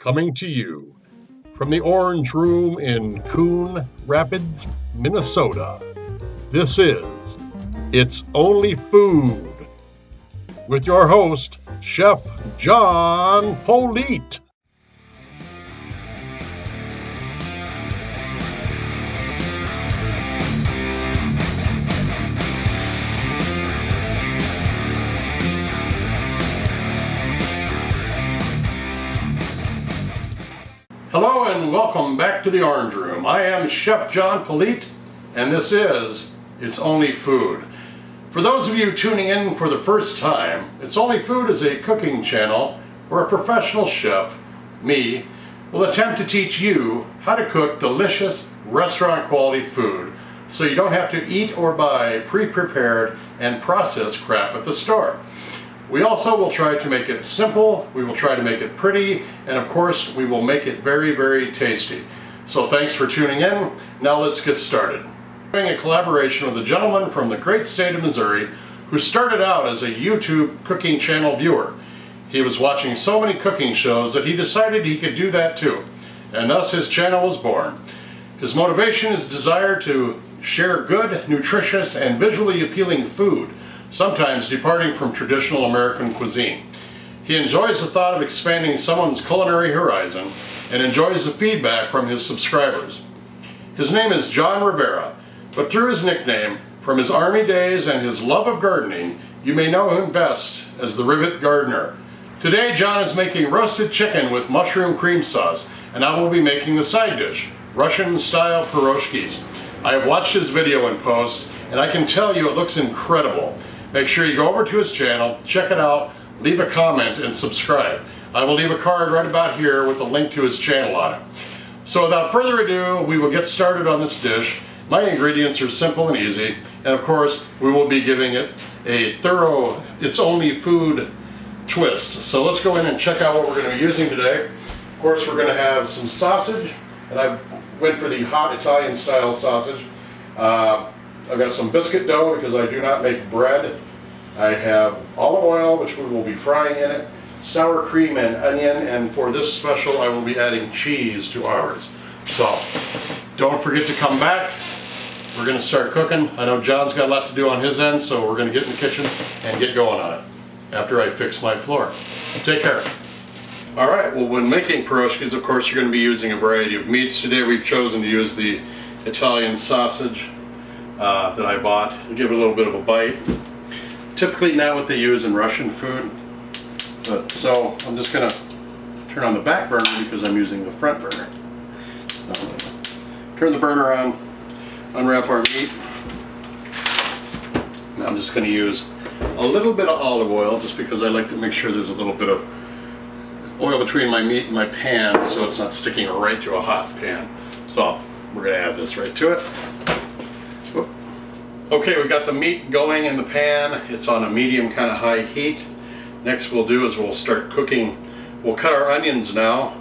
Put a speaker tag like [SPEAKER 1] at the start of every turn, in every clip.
[SPEAKER 1] coming to you from the Orange Room in Coon Rapids, Minnesota. This is It's Only Food with your host, Chef John Politte. Hello and welcome back to the Orange Room. I am Chef John Politte, and this is It's Only Food. For those of you tuning in for the first time, It's Only Food is a cooking channel where a professional chef, me, will attempt to teach you how to cook delicious restaurant quality food so you don't have to eat or buy pre-prepared and processed crap at the store. We also will try to make it simple, we will try to make it pretty, and of course we will make it very, very tasty. So thanks for tuning in. Now let's get started. We're doing a collaboration with a gentleman from the great state of Missouri who started out as a YouTube cooking channel viewer. He was watching so many cooking shows that he decided he could do that too, and thus his channel was born. His motivation is desire to share good, nutritious, and visually appealing food, sometimes departing from traditional American cuisine. He enjoys the thought of expanding someone's culinary horizon and enjoys the feedback from his subscribers. His name is John Rivera, but through his nickname, from his Army days and his love of gardening, you may know him best as the Rivet Gardener. Today, John is making roasted chicken with mushroom cream sauce, and I will be making the side dish, Russian-style piroshkis. I have watched his video in post, and I can tell you it looks incredible. Make sure you go over to his channel, check it out, leave a comment, and subscribe. I will leave a card right about here with a link to his channel on it. So without further ado, we will get started on this dish. My ingredients are simple and easy, and of course, we will be giving it a thorough, It's Only Food twist. So let's go in and check out what we're going to be using today. Of course, we're going to have some sausage, and I went for the hot Italian style sausage. I've got some biscuit dough because I do not make bread. I have olive oil, which we will be frying in it, sour cream and onion, and for this special I will be adding cheese to ours. So don't forget to come back. We're going to start cooking. I know John's got a lot to do on his end, so we're going to get in the kitchen and get going on it after I fix my floor. Take care. Alright, well, when making piroshkis, of course, you're going to be using a variety of meats. Today we've chosen to use the Italian sausage that I bought to give it a little bit of a bite. Typically not what they use in Russian food, but so I'm just going to turn on the back burner because I'm using the front burner. So turn the burner on, unwrap our meat. Now I'm just going to use a little bit of olive oil just because I like to make sure there's a little bit of oil between my meat and my pan so it's not sticking right to a hot pan. So we're going to add this right to it. Okay, we've got the meat going in the pan. It's on a medium kind of high heat. Next we'll do is we'll start cooking. We'll cut our onions now.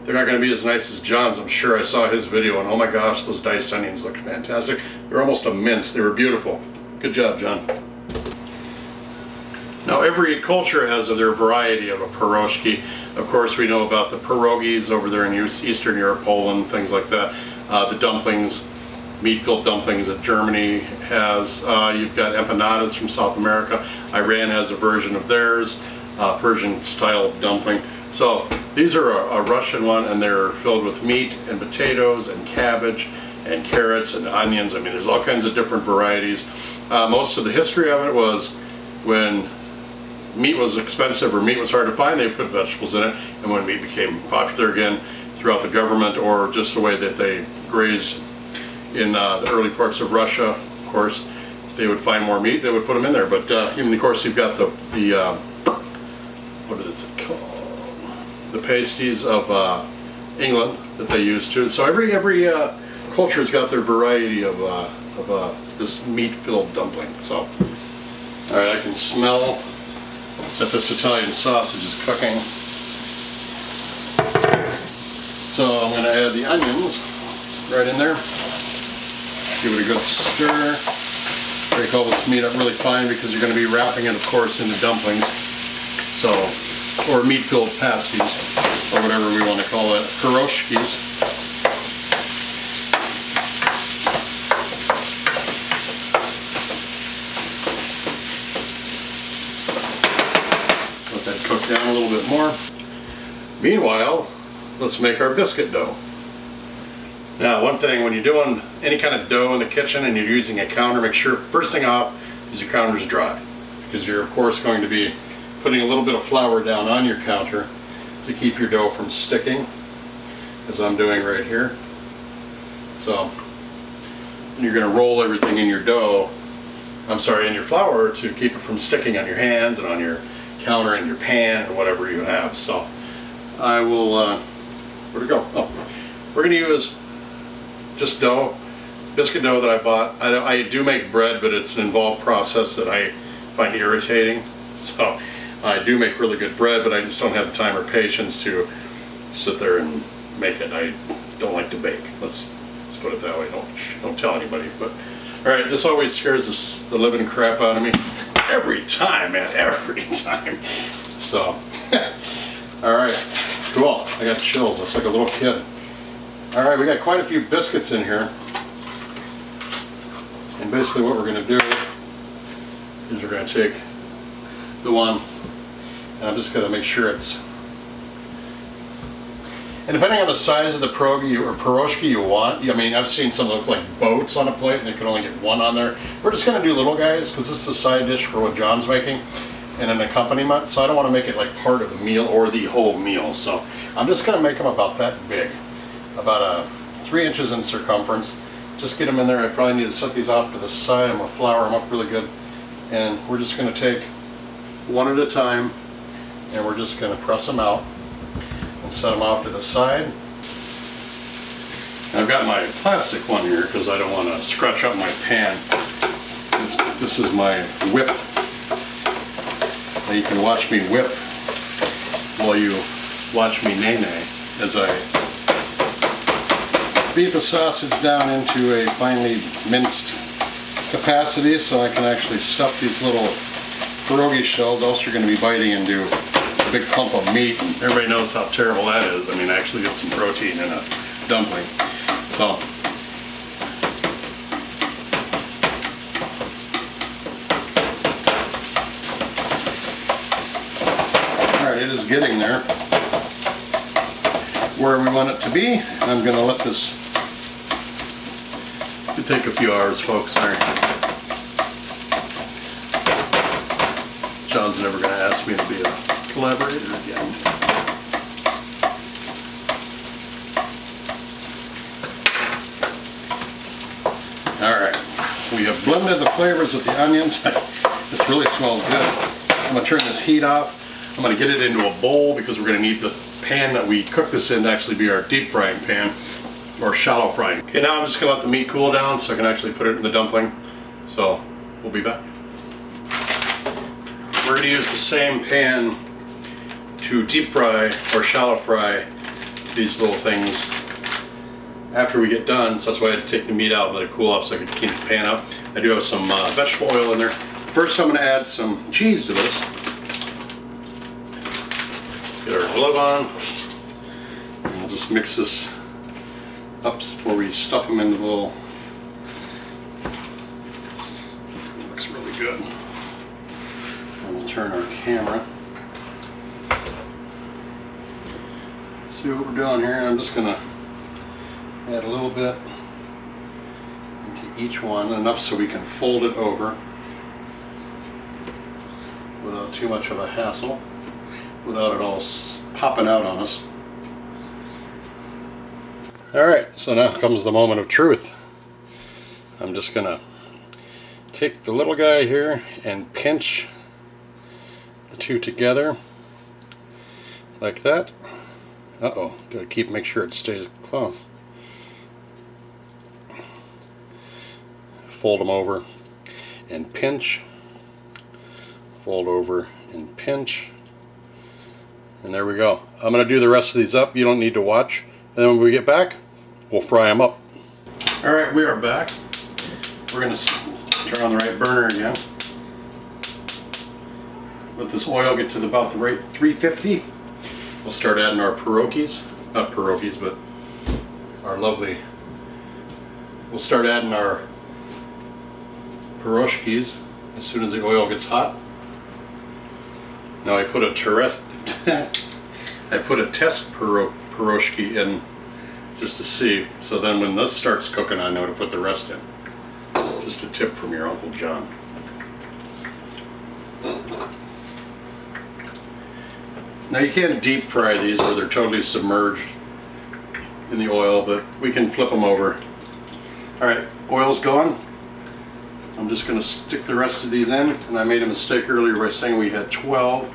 [SPEAKER 1] They're not going to be as nice as John's, I'm sure. I saw his video and oh my gosh, those diced onions looked fantastic. They're almost a mince. They were beautiful. Good job, John. Now every culture has their variety of a piroshki. Of course we know about the pierogies over there in Eastern Europe, Poland, things like that. The dumplings, meat-filled dumplings that Germany has. You've got empanadas from South America. Iran has a version of theirs, Persian-style dumpling. So these are a Russian one, and they're filled with meat and potatoes and cabbage and carrots and onions. I mean, there's all kinds of different varieties. Most of the history of it was when meat was expensive or meat was hard to find, they put vegetables in it, and when meat became popular again throughout the government or just the way that they grazed in the early parts of Russia, of course, they would find more meat, they would put them in there. But even, of course, you've got the what is it called? The pasties of England that they use too. So every culture's got their variety of this meat-filled dumpling. So, all right, I can smell that this Italian sausage is cooking. So I'm going to add the onions right in there. Give it a good stir. Break all this meat up really fine because you're going to be wrapping it, of course, into dumplings. So, or meat-filled pasties. or whatever we want to call it, piroshkys. Let that cook down a little bit more. Meanwhile, let's make our biscuit dough. Now, one thing, when you're doing any kind of dough in the kitchen and you're using a counter, make sure first thing off is your counter is dry, because you're of course going to be putting a little bit of flour down on your counter to keep your dough from sticking, as I'm doing right here. So you're going to roll everything in your dough, in your flour, to keep it from sticking on your hands and on your counter and your pan or whatever you have. So I will, where'd it go? Oh, we're going to use just dough, biscuit dough that I bought. I do make bread, but it's an involved process that I find irritating. So I do make really good bread, but I just don't have the time or patience to sit there and make it. I don't like to bake. Let's put it that way. Don't tell anybody. But all right, this always scares the living crap out of me every time, man. Every time. So all right, cool. I got chills. It's like a little kid. All right, we got quite a few biscuits in here. And basically what we're going to do is we're going to take the one, and I'm just going to make sure it's, and depending on the size of the pierogi or piroshki you want, I mean, I've seen some look like boats on a plate and they can only get one on there. We're just going to do little guys because this is a side dish for what John's making and an accompaniment, so I don't want to make it like part of the meal or the whole meal. So I'm just going to make them about that big, about 3 inches in circumference. Just get them in there. I probably need to set these off to the side. I'm going to flour them up really good, and we're just going to take one at a time, and we're just going to press them out and set them off to the side. And I've got my plastic one here because I don't want to scratch up my pan. This is my whip. Now you can watch me whip while you watch me nay-nay as I beat the sausage down into a finely minced capacity so I can actually stuff these little pierogi shells, else you're going to be biting into a big clump of meat. And everybody knows how terrible that is. I mean, I actually get some protein in a dumpling. So, alright, it is getting there where we want it to be. I'm going to let this take a few hours, folks. All right. John's never going to ask me to be a collaborator again. All right. We have blended the flavors with the onions. This really smells good. I'm going to turn this heat off. I'm going to get it into a bowl because we're going to need the pan that we cook this in to actually be our deep frying pan, or shallow frying. Okay, now I'm just going to let the meat cool down so I can actually put it in the dumpling. So we'll be back. We're going to use the same pan to deep fry or shallow fry these little things after we get done. So that's why I had to take the meat out and let it cool up so I could clean the pan up. I do have some vegetable oil in there. First I'm going to add some cheese to this. Get our glove on, and we'll just mix this up before we stuff them into the little, looks really good. And we'll turn our camera. See what we're doing here. I'm just gonna add a little bit into each one, enough so we can fold it over without too much of a hassle, without it all popping out on us. Alright, so now comes the moment of truth. I'm just going to take the little guy here and pinch the two together like that. Uh-oh, gotta make sure it stays close. Fold them over and pinch. Fold over and pinch. And there we go. I'm going to do the rest of these up. You don't need to watch. And then when we get back, we'll fry them up. Alright, we are back. We're going to turn on the right burner again. Let this oil get to about the right 350. We'll start adding our piroshkys, not piroshkys, but our lovely, we'll start adding our piroshkys as soon as the oil gets hot. Now I put a test piroshki in just to see, so then when this starts cooking I know to put the rest in. Just a tip from your Uncle John. Now you can't deep fry these where they're totally submerged in the oil, but we can flip them over. Alright, oil's gone. I'm just going to stick the rest of these in, and I made a mistake earlier by saying we had 12.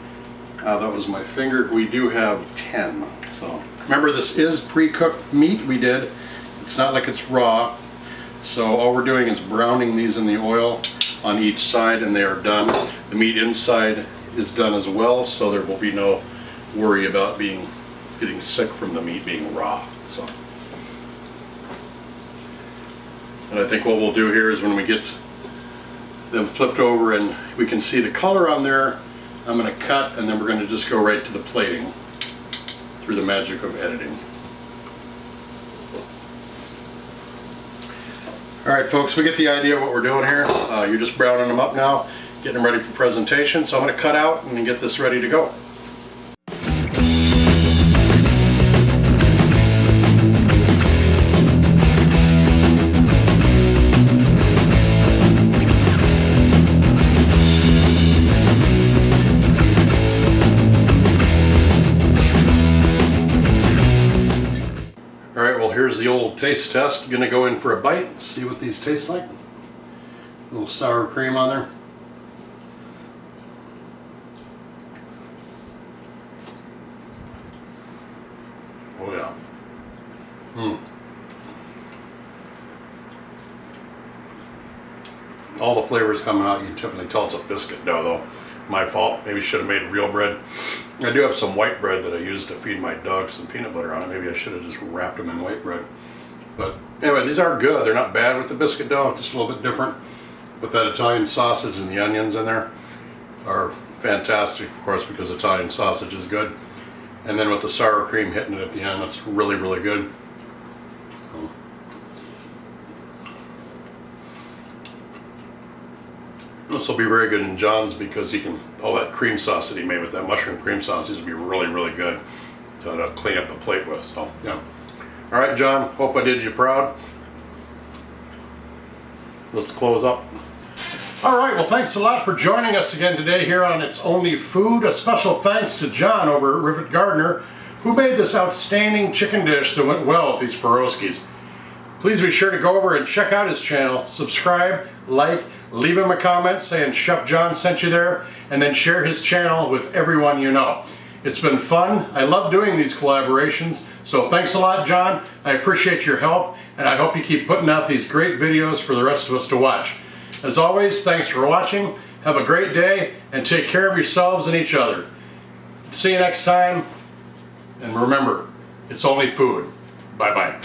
[SPEAKER 1] That was my finger. We do have 10. So remember, this is pre-cooked meat we did. It's not like it's raw. So all we're doing is browning these in the oil on each side, and they are done. The meat inside is done as well, so there will be no worry about getting sick from the meat being raw. So, and I think what we'll do here is when we get them flipped over and we can see the color on there, I'm going to cut, and then we're going to just go right to the plating through the magic of editing. Alright folks, we get the idea of what we're doing here. You're just browning them up now, getting them ready for presentation. So I'm going to cut out and get this ready to go. Here's the old taste test. Gonna go in for a bite, see what these taste like. A little sour cream on there. Oh yeah. All the flavors coming out. You can definitely tell it's a biscuit dough though. My fault. Maybe should have made real bread. I do have some white bread that I use to feed my dogs some peanut butter on it. Maybe I should have just wrapped them in white bread. But anyway, these are good. They're not bad with the biscuit dough. Just a little bit different. But that Italian sausage and the onions in there are fantastic, of course, because Italian sausage is good. And then with the sour cream hitting it at the end, that's really, really good. This will be very good in John's because he can, all that cream sauce that he made with that mushroom cream sauce, these will be really, really good to clean up the plate with. So, yeah. All right, John, hope I did you proud. Let's close up. All right, well, thanks a lot for joining us again today here on It's Only Food. A special thanks to John over at Rivet Gardener, who made this outstanding chicken dish that went well with these piroshkys. Please be sure to go over and check out his channel, subscribe, like, leave him a comment saying Chef John sent you there, and then share his channel with everyone you know. It's been fun. I love doing these collaborations, so thanks a lot, John. I appreciate your help, and I hope you keep putting out these great videos for the rest of us to watch. As always, thanks for watching. Have a great day, and take care of yourselves and each other. See you next time, and remember, it's only food. Bye-bye.